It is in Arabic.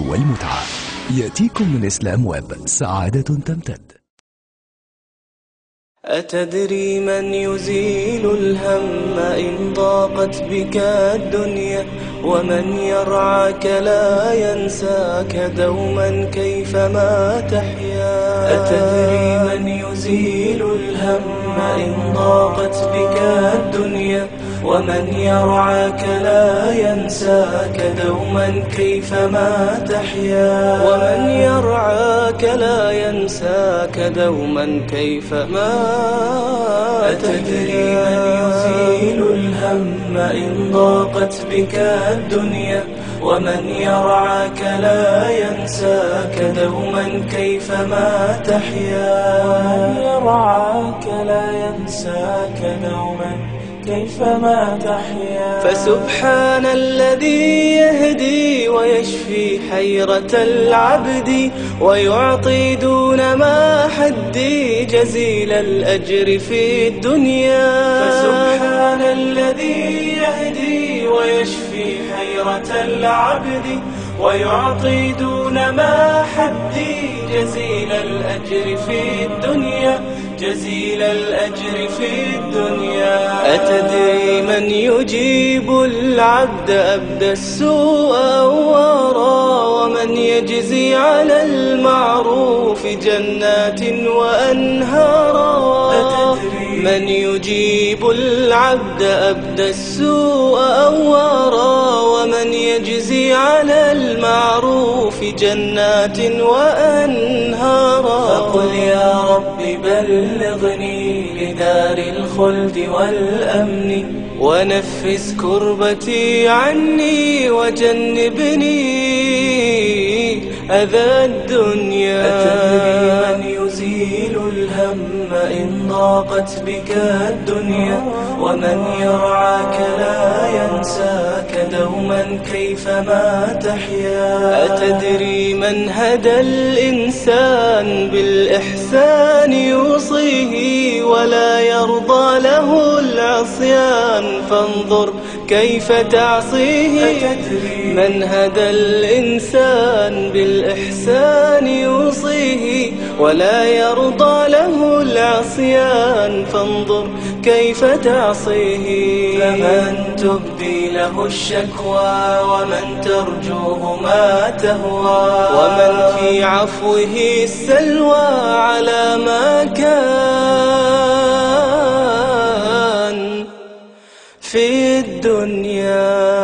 والمتعة. يأتيكم من إسلام ويب، سعادة تمتد. أتدري من يزيل الهم إن ضاقت بك الدنيا، ومن يرعاك لا ينساك دوما كيفما تحيا. أتدري من يزيل الهم إن ضاقت بك الدنيا، ومن يرعاك لا ينساك دوما كيفما تحيا. ومن يرعاك لا ينساك دوما كيفما. أتدري من يزيل الهم إن ضاقت بك الدنيا، ومن يرعاك لا ينساك دوما كيفما تحيا. ومن يرعاك لا ينساك دوما كيفما تحيا. فسبحان الذي يهدي ويشفي حيرة العبد، ويعطي دون ما حدي جزيل الأجر في الدنيا. فسبحان الذي يهدي ويشفي حيرة العبد، ويعطي دون ما حدي جزيل الأجر في الدنيا. جزيل الأجر في الدنيا. أتدري من يجيب العبد أبدى السوء أوارا، ومن يجزي على المعروف جنات وأنهارا. من يجيب العبد أبدى السوء أوارا، ومن يجزي على المعروف جنات وأنهارا. فقل يا رب بلغني لدار الخلد والأمن، ونفس كربتي عني وجنبني أذى الدنيا. أتدري من يزيل الهم إن ضاقت بك الدنيا، ومن يرعاك لا ينساك دوما كيفما تحيا. أتدري من هدى الإنسان بالإحسان يوصيه، ولا يرضى له العصيان فانظر كيف تعصيه. من هدى الإنسان بالإحسان يوصيه، ولا يرضى له العصيان فانظر كيف تعصيه. فمن تبدي له الشكوى، ومن ترجوه ما تهوى، ومن في عفوه السلوى على ما كان في الدنيا.